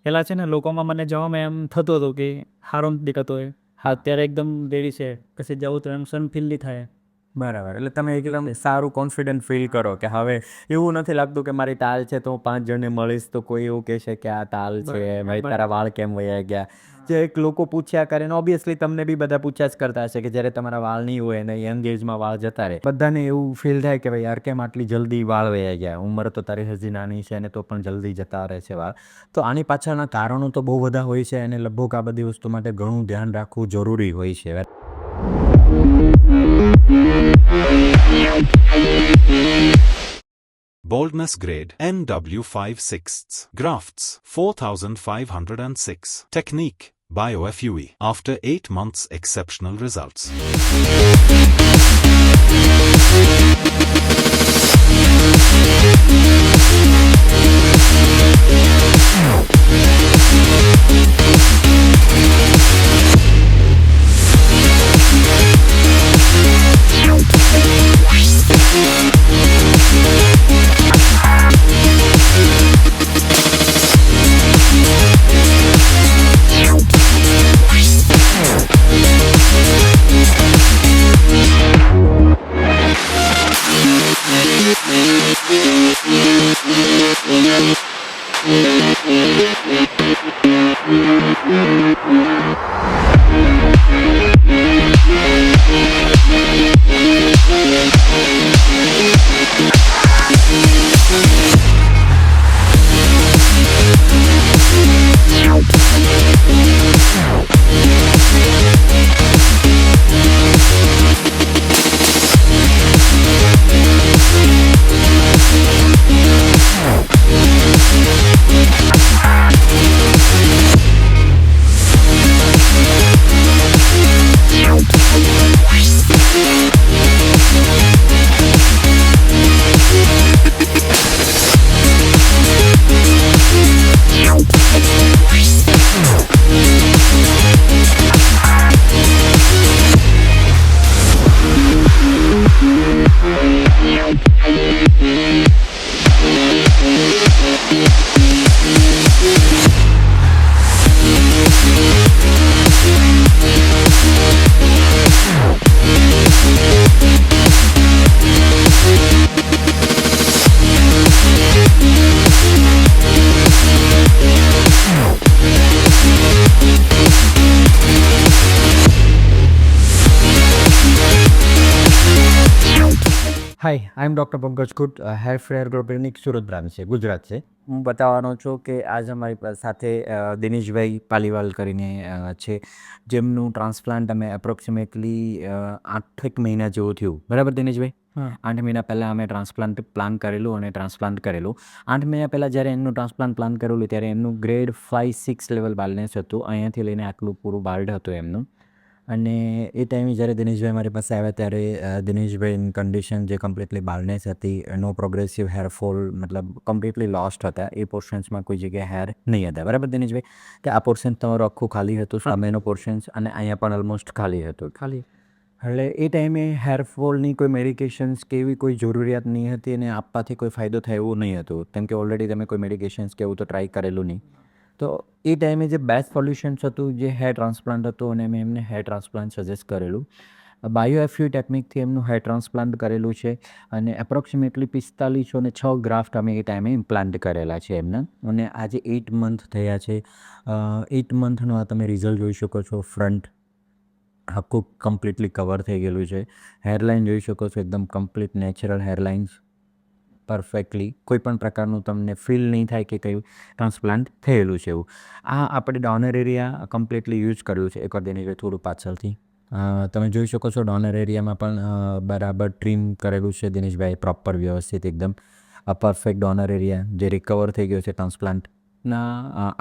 પહેલાં છે ને લોકોમાં મને જવામાં એમ થતું હતું કે સારો નથી દેખાતો હોય. હા, અત્યારે એકદમ રેડી છે, કશે જવું તો એમ સન ફીલ નહીં થાય. બરાબર, એટલે તમે એકદમ સારું કોન્ફિડન્ટ ફીલ કરો કે હવે એવું નથી લાગતું કે મારી તાલ છે તો હું 5 જણને મળીશ તો કોઈ એવું કહેશે કે આ તાલ છે, ભાઈ તારા વાળ કેમ વયા ગયા. જે એક લોકો પૂછ્યા કરે ને ઓબ્વિયસલી તમને બી બધા પૂછ્યા જ કરતા હશે કે જ્યારે તમારા વાળ નહીં હોય ને યંગ એજમાં વાળ જતા રહે, બધાને એવું ફીલ થાય કે ભાઈ યાર કેમ આટલી જલ્દી વાળ વયા ગયા, ઉંમર તો તારી હજી નાની છે ને તો પણ જલ્દી જતા રહે છે વાળ. તો આની પાછળના કારણો તો બહુ બધા હોય છે અને લગભગ આ બધી વસ્તુ માટે ઘણું ધ્યાન રાખવું જરૂરી હોય છે. Boldness grade NW5/6 grafts 4506 technique BioFUE after 8 months exceptional results. હાય, આઈ એમ ડૉક્ટર પંકજ કુટ, હેર ફેર ગ્રો ક્લિનિક સુરત બ્રાન્ચ છે, ગુજરાત છે. હું બતાવવાનો છું કે આજ અમારી સાથે દિનેશભાઈ પાલીવાલ કરીને છે, જેમનું ટ્રાન્સપ્લાન્ટ અમે એપ્રોક્સિમેટલી 8 મહિના જેવું થયું. બરાબર દિનેશભાઈ? 8 મહિના પહેલાં અમે ટ્રાન્સપ્લાન્ટ પ્લાન કરેલું અને ટ્રાન્સપ્લાન્ટ કરેલું. 8 મહિના પહેલાં જ્યારે એમનું ટ્રાન્સપ્લાન્ટ પ્લાન કરેલું ત્યારે એમનું ગ્રેડ 5-6 લેવલ બાલ્ડનેસ હતું. અહીંયાથી લઈને આટલું પૂરું બાલ્ડ હતું એમનું. અને એ ટાઈમે જ્યારે દિનેશભાઈ મારી પાસે આવ્યા ત્યારે દિનેશભાઈની કન્ડિશન જે કમ્પ્લીટલી બાલ્ડનેસ હતી, નો પ્રોગ્રેસિવ હેરફોલ, મતલબ કમ્પ્લીટલી લોસ્ટ હતા. એ પોર્શન્સમાં કોઈ જગ્યાએ હેર નહીં હતા. બરાબર દિનેશભાઈ? કે આ પોર્શન તમારું આખું ખાલી હતું, સામેનો પોર્શન્સ, અને અહીંયા પણ ઓલમોસ્ટ ખાલી હતું. એટલે એ ટાઈમે હેરફોલની કોઈ મેડિકેશન્સ કે એવી કોઈ જરૂરિયાત નહીં હતી અને આપવાથી કોઈ ફાયદો થાય એવું નહીં હતું, કેમ કે ઓલરેડી તમે કોઈ મેડિકેશન્સ કે એવું તો ટ્રાય કરેલું નહીં. તો એ ટાઈમે જે બેસ્ટ સોલ્યુશન્સ હતું જે હેર ટ્રાન્સપ્લાન્ટ હતું અને મેં એમને હેર ટ્રાન્સપ્લાન્ટ સજેસ્ટ કરેલું. બાયોએફયુ ટેકનિકથી એમનું હેર ટ્રાન્સપ્લાન્ટ કરેલું છે અને એપ્રોક્સિમેટલી 4506 ગ્રાફ્ટ અમે એ ટાઈમે ઇમ્પ્લાન્ટ કરેલા છે એમના. અને આજે 8 મંથ થયા છે. 8 મંથનું આ તમે રિઝલ્ટ જોઈ શકો છો. ફ્રન્ટ આખું કમ્પ્લીટલી કવર થઈ ગયેલું છે. હેરલાઇન જોઈ શકો છો, એકદમ કમ્પ્લીટ નેચરલ હેરલાઇન્સ, પરફેક્ટલી કોઈ પણ પ્રકારનું તમને ફીલ નહીં થાય કે કંઈ ટ્રાન્સપ્લાન્ટ થયેલું છે એવું. આ આપણે ડોનર એરિયા કમ્પ્લીટલી યુઝ કર્યું છે. એકવાર તેની થોડું પાછળથી તમે જોઈ શકો છો. ડોનર એરિયામાં પણ બરાબર ટ્રીમ કરેલું છે દિનેશભાઈ, પ્રોપર વ્યવસ્થિત એકદમ પરફેક્ટ ડોનર એરિયા જે રિકવર થઈ ગયો છે ટ્રાન્સપ્લાન્ટના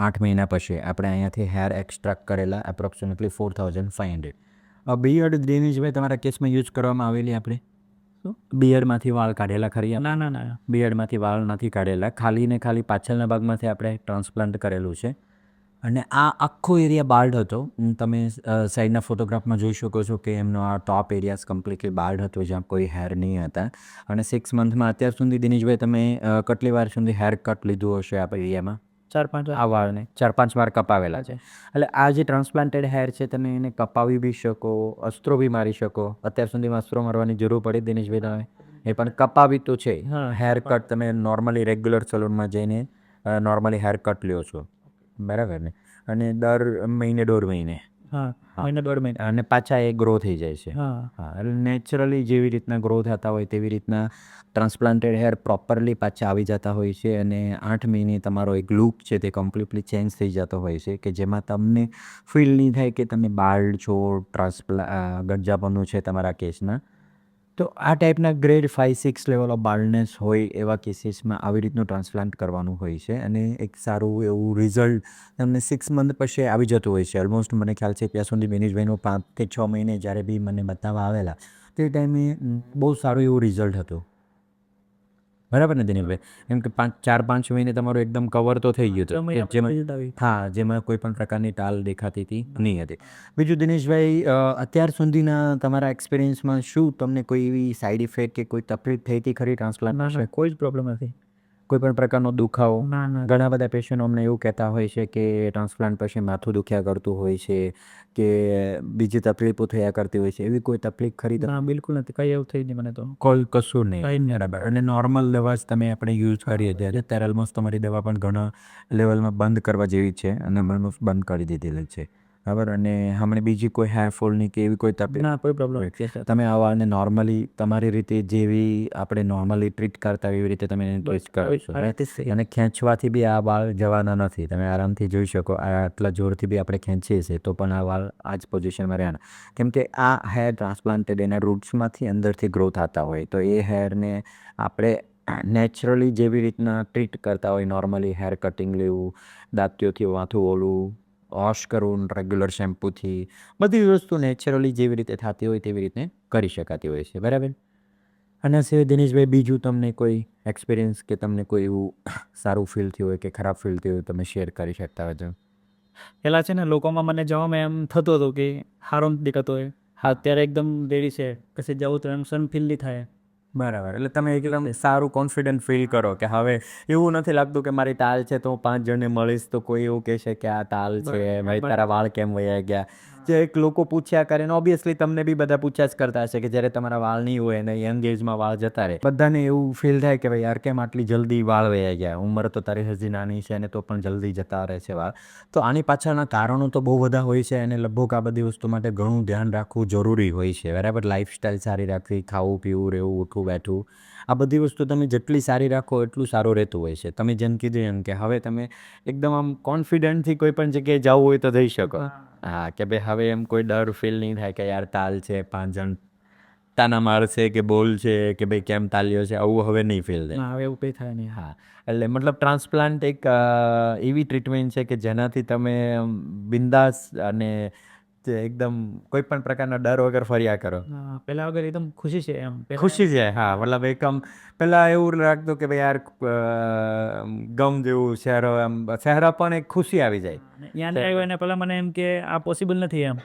8 મહિના પછી. આપણે અહીંયાથી હેર એક્સ્ટ્રાક્ટ કરેલા એપ્રોક્સિમેટલી 4500. બિયર્ડ દિનેશભાઈ તમારા કેસમાં યુઝ કરવામાં આવેલી આપણે બિયર્ડમાંથી વાળ કાઢેલા ખરી? ના. બિયર્ડમાંથી વાળ નથી કાઢેલા, ખાલી ને ખાલી પાછળના ભાગમાંથી આપણે ટ્રાન્સપ્લાન્ટ કરેલું છે. અને આ આખો એરિયા બાલ્ડ હતો. તમે સાઈડના ફોટોગ્રાફમાં જોઈ શકો છો કે એમનો આ ટોપ એરિયાસ કમ્પ્લીટલી બાલ્ડ હતો, જ્યાં કોઈ હેર નહીં હતા. અને 6 મંથમાં અત્યાર સુધી દિનેશભાઈ તમે કેટલી વાર સુધી હેર કટ લીધું હશે આ એરિયામાં? 4-5 આ વાળને 4-5 વાર કપાવેલા છે. એટલે આ જે ટ્રાન્સપ્લાન્ટેડ હેર છે તમે એને કપાવી બી શકો, અસ્ત્રો બી મારી શકો. અત્યાર સુધીમાં અસ્ત્રો મારવાની જરૂર પડી દિનેશભાઈ તમે? એ પણ કપાવી તો છે. હા, હેર કટ તમે નોર્મલી રેગ્યુલર સલૂનમાં જઈને નોર્મલી હેર કટ લ્યો છો, બરાબર ને? અને દર મહિને 1.5 મહિને હા, મહિને 1.5 મહિને. અને પાછા એ ગ્રો થઈ જાય છે. હા, હા, એટલે નેચરલી જેવી રીતના ગ્રો થતા હોય તેવી રીતના ટ્રાન્સપ્લાન્ટેડ હેર પ્રોપરલી પાછા આવી જતા હોય છે અને 8 મહિને તમારો એક લુક છે તે કમ્પ્લીટલી ચેન્જ થઈ જતો હોય છે કે જેમાં તમને ફીલ નહીં થાય કે તમે બાલ્ડ છો, ગંજાપણું છે તમારા કેસના. તો આ ટાઈપના ગ્રેડ 5-6 લેવલ ઓફ બાલ્ડનેસ હોય એવા કેસીસમાં આવી રીતનું ટ્રાન્સપ્લાન્ટ કરવાનું હોય છે અને એક સારું એવું રિઝલ્ટ તમને 6 મંથ પછી આવી જતું હોય છે. ઓલમોસ્ટ મને ખ્યાલ છે ત્યાં સુધી વિનીશભાઈનો 5 કે 6 મહિને જ્યારે બી મને બતાવવા આવેલા તે ટાઈમે બહુ સારું એવું રિઝલ્ટ હતું, બરાબર ને દિનેશભાઈ? એમ કે 4-5 મહિને તમારું એકદમ કવર તો થઈ ગયું 6 હતું મહિના કે જેમાં result આવી. હા, જેમાં કોઈ પણ પ્રકારની ટાલ દેખાતી હતી નહીં હતી. બીજું દિનેશભાઈ, અત્યાર સુધીના તમારા એક્સપિરિયન્સમાં શું તમને કોઈ એવી સાઈડ ઇફેક્ટ કે કોઈ તકલીફ થઈ હતી ખરી ના, ટ્રાન્સપ્લાન્ટ? ના, કોઈ જ પ્રોબ્લેમ નથી. કોઈ પણ પ્રકારનો દુખાવો? ના, ના. ઘણા બધા પેશન્ટ અમને એવું કહેતા હોય છે કે ટ્રાન્સપ્લાન્ટ પછી માથું દુખ્યા કરતું હોય છે કે બીજી તકલીફો થયા કરતી હોય છે. એવી કોઈ તકલીફ ખરી? ના, બિલકુલ નથી. કઈ એવું થઈ નહીં મને તો. કોઈ કશું નહીં. કંઈ નહીં. બરાબર. અને નોર્મલ દવા જ તમે આપણે યુઝ કરીએ ત્યારે અત્યારે ઓલમોસ્ટ તમારી દવા પણ ઘણા લેવલમાં બંધ કરવા જેવી છે અને ઓલમોસ્ટ બંધ કરી દીધેલી છે, બરાબર? અને હમણાં બીજી કોઈ હેરફોલની કે એવી કોઈ તકલીફ? ના, કોઈ પ્રોબ્લેમ નથી. તમે આ વાળને નોર્મલી તમારી રીતે જેવી આપણે નોર્મલી ટ્રીટ કરતા હોય એવી રીતે તમે એને ટ્રીટ કરો છો, right? અને ખેંચવાથી બી આ વાળ જવાના નથી. તમે આરામથી જોઈ શકો. આટલા જોરથી બી આપણે ખેંચીએ છીએ તો પણ આ વાળ આ જ પોઝિશનમાં રહેવાના, કેમ કે આ હેર ટ્રાન્સપ્લાન્ટેડ એના રૂટ્સમાંથી અંદરથી ગ્રો થતા હોય તો એ હેરને આપણે નેચરલી જેવી રીતના ટ્રીટ કરતા હોય, નોર્મલી હેર કટિંગ લેવું, દાંતીઓથી માથું ઓળવું, વોશ કરવું રેગ્યુલર શેમ્પૂથી, બધી વસ્તુ નેચરલી જેવી રીતે થતી હોય તેવી રીતે કરી શકાતી હોય છે, બરાબર? અને સિવાય દિનેશભાઈ બીજું તમને કોઈ એક્સપિરિયન્સ કે તમને કોઈ એવું સારું ફીલ થયું હોય કે ખરાબ ફીલ થયું હોય તમે શેર કરી શકતા હોય તો? પેલા છે ને લોકોમાં મને જવામાં એમ થતું હતું કે સારો નથી દેખાતો હોય. હા, અત્યારે એકદમ રેડી છે. કશે જવું તો એમ સન ફીલ નહીં થાય. બરાબર. એટલે તમે એકદમ સારું કોન્ફિડન્ટ ફીલ કરો કે હવે એવું નથી લાગતું કે મારી તાલ છે તો હું 5 જણને મળીશ તો કોઈ એવું કહેશે કે આ તાલ છે, ભાઈ તારા વાળ કેમ વયા ગયા. જે એક લોકો પૂછ્યા કરે ને ઓબ્વિયસલી તમને બી બધા પૂછ્યા જ કરતા હશે કે જ્યારે તમારા વાળ નહીં હોય અને યંગ એજમાં વાળ જતા રહે બધાને એવું ફીલ થાય કે ભાઈ યાર કેમ આટલી જલ્દી વાળ વયા ગયા, ઉંમર તો તારી હજી નાની છે અને તો પણ જલ્દી જતા રહે છે વાળ. તો આની પાછળના કારણો તો બહુ બધા હોય છે અને લગભગ આ બધી વસ્તુ માટે ઘણું ધ્યાન રાખવું જરૂરી હોય છે, બરાબર? લાઈફસ્ટાઈલ સારી રાખવી, ખાવું પીવું, રહેવું, ઉઠવું બેઠવું, આ બધી વસ્તુ તમે જેટલી સારી રાખો એટલું સારું રહેતું હોય છે. તમે જેમ કીધું એમ કે હવે તમે એકદમ આમ કોન્ફિડન્ટથી કોઈ પણ જગ્યાએ જવું હોય તો જઈ શકો. હા, કે ભાઈ હવે એમ કોઈ ડર ફીલ નહીં થાય કે યાર તાલ છે, 5 જણ તાના મારશે કે બોલ છે કે ભાઈ કેમ તાલ્યો છે, આવું હવે નહીં ફીલ થાય. ના, હવે એવું કંઈ થાય નહીં. હા, એટલે મતલબ ટ્રાન્સપ્લાન્ટ એક એવી ટ્રીટમેન્ટ છે કે જેનાથી તમે બિંદાસ અને એકદમ કોઈ પણ પ્રકારના ડર વગર ફર્યા કરો. હા, પેલા વગર એકદમ ખુશી છે એમ. ખુશી છે. હા, મતલબ એકમ પહેલાં એવું લાગતું કે ભાઈ યાર ગમ જેવું ચહેરો, એમ ચહેરા પણ એક ખુશી આવી જાય. અહીંયા આવ્યો એને પહેલાં મને એમ કે આ પોસિબલ નથી એમ,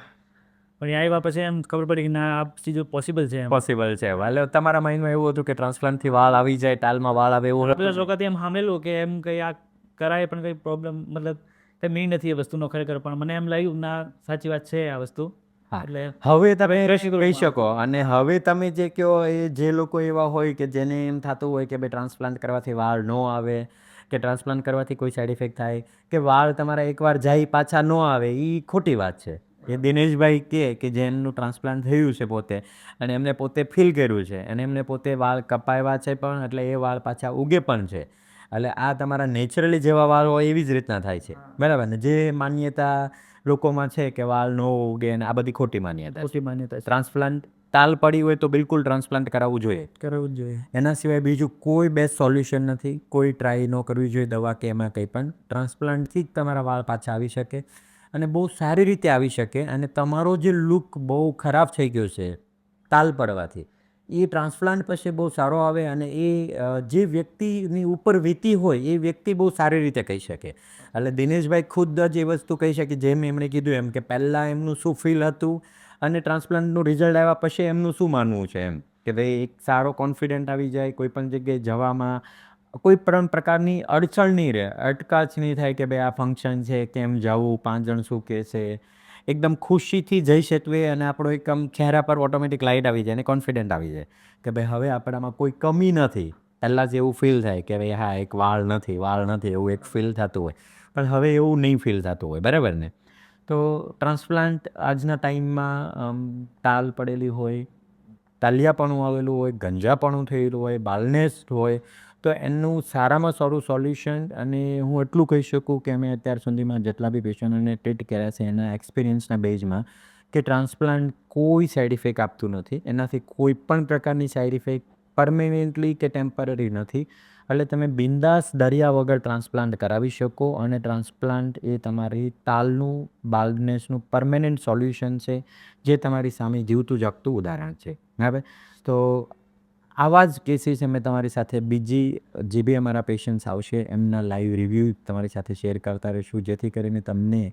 પણ અહીંયા આવ્યા પછી એમ ખબર પડી કે ના આ ચીજો પોસિબલ છે એમ. પોસિબલ છે. એટલે તમારા માઇન્ડમાં એવું હતું કે ટ્રાન્સપ્લાન્ટથી વાળ આવી જાય, ટાલમાં વાળ આવે એવું બધા લોકોથી એમ સાંભળેલું કે એમ કંઈ આ કરાય પણ કંઈ પ્રોબ્લેમ મતલબ કંઈ મીન નથી એ વસ્તુનો ખરેખર, પણ મને એમ લાગ્યું ના સાચી વાત છે આ વસ્તુ. એટલે હવે તમે કહી શકો. અને હવે તમે જે કહો એ જે લોકો એવા હોય કે જેને એમ થતું હોય કે ભાઈ ટ્રાન્સપ્લાન્ટ કરવાથી વાળ ન આવે કે ટ્રાન્સપ્લાન્ટ કરવાથી કોઈ સાઈડ ઇફેક્ટ થાય કે વાળ તમારા એકવાર જાય પાછા ન આવે, એ ખોટી વાત છે. એ દિનેશભાઈ કે જેમનું ટ્રાન્સપ્લાન્ટ થયું છે પોતે અને એમને પોતે ફીલ કર્યું છે અને એમને પોતે વાળ કપાવ્યા છે પણ, એટલે એ વાળ પાછા ઉગે પણ છે. એટલે આ તમારા નેચરલી જેવા વાળ હોય એવી જ રીતના થાય છે, બરાબર ને? જે માન્યતા લોકોમાં છે કે વાળ ન ઉગે અને આ બધી ખોટી માન્યતા. ખોટી માન્યતા છે. ટ્રાન્સપ્લાન્ટ તાલ પડી હોય તો બિલકુલ ટ્રાન્સપ્લાન્ટ કરાવવું જોઈએ. કરવું જ જોઈએ. એના સિવાય બીજું કોઈ બેસ્ટ સોલ્યુશન નથી. કોઈ ટ્રાય ન કરવી જોઈએ દવા કે એમાં કંઈ પણ. ટ્રાન્સપ્લાન્ટથી જ તમારા વાળ પાછા આવી શકે અને બહુ સારી રીતે આવી શકે. અને તમારો જે લુક બહુ ખરાબ થઈ ગયો છે તાલ પડવાથી, એ ટ્રાન્સપ્લાન્ટ પછી બહુ સારો આવે અને એ જે વ્યક્તિની ઉપર વીતી હોય એ વ્યક્તિ બહુ સારી રીતે કહી શકે. એટલે દિનેશભાઈ ખુદ જ એ વસ્તુ કહી શકે જેમ એમણે કીધું એમ કે પહેલાં એમનું શું ફીલ હતું અને ટ્રાન્સપ્લાન્ટનું રિઝલ્ટ આવ્યા પછી એમનું શું માનવું છે એમ કે ભાઈ એક સારો કોન્ફિડન્ટ આવી જાય કોઈ પણ જગ્યાએ જવામાં, કોઈ પણ પ્રકારની અડચણ નહીં રહે, અટકાચ નહીં થાય કે ભાઈ આ ફંક્શન છે કેમ જવું, 5 જણ શું કહેશે. એકદમ ખુશીથી જઈ શકીએ અને આપણો એકદમ ચહેરા પર ઓટોમેટિક લાઇટ આવી જાય અને કોન્ફિડન્ટ આવી જાય કે ભાઈ હવે આપણામાં કોઈ કમી નથી. પહેલાં જ એવું ફીલ થાય કે ભાઈ હા એક વાળ નથી એવું એક ફીલ થતું હોય, પણ હવે એવું નહીં ફીલ થતું હોય, બરાબર ને? તો ટ્રાન્સપ્લાન્ટ આજના ટાઈમમાં ટાલ પડેલી હોય, તાલિયાપણું આવેલું હોય, ગંજાપણું થયેલું હોય, બાલનેસ હોય, તો એનું સારામાં સારું સોલ્યુશન, અને હું એટલું કહી શકું કે અમે અત્યાર સુધીમાં જેટલા બી પેશન્ટોને ટ્રીટ કર્યા છે એના એક્સપિરિયન્સના બેઝમાં, કે ટ્રાન્સપ્લાન્ટ કોઈ સાઈડ ઇફેક્ટ આપતું નથી. એનાથી કોઈ પણ પ્રકારની સાઈડ ઇફેક્ટ પરમેનન્ટલી કે ટેમ્પરરી નથી. એટલે તમે બિંદાસ ડર્યા વગર ટ્રાન્સપ્લાન્ટ કરાવી શકો, અને ટ્રાન્સપ્લાન્ટ એ તમારી તાલનું, બાલ્ડનેસનું પરમેનન્ટ સોલ્યુશન છે, જે તમારી સામે જીવતું જાગતું ઉદાહરણ છે. બરાબર? તો આવા જ કેસીસ અમે તમારી સાથે બીજી જે બી અમારા પેશન્ટ્સ આવશે એમના લાઈવ રિવ્યૂ તમારી સાથે શેર કરતા રહીશું, જેથી કરીને તમને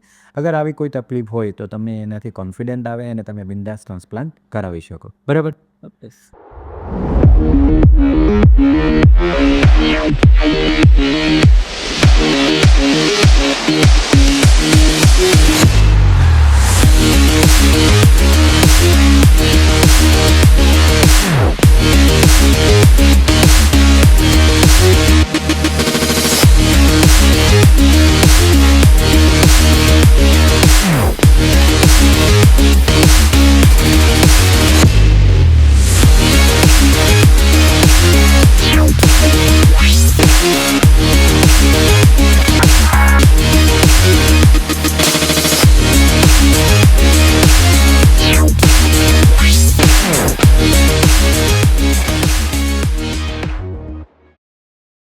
અગર આવી કોઈ તકલીફ હોય તો તમને એનાથી કોન્ફિડન્ટ આવે અને તમે બિંદાસ ટ્રાન્સપ્લાન્ટ કરાવી શકો. બરાબર? Yes.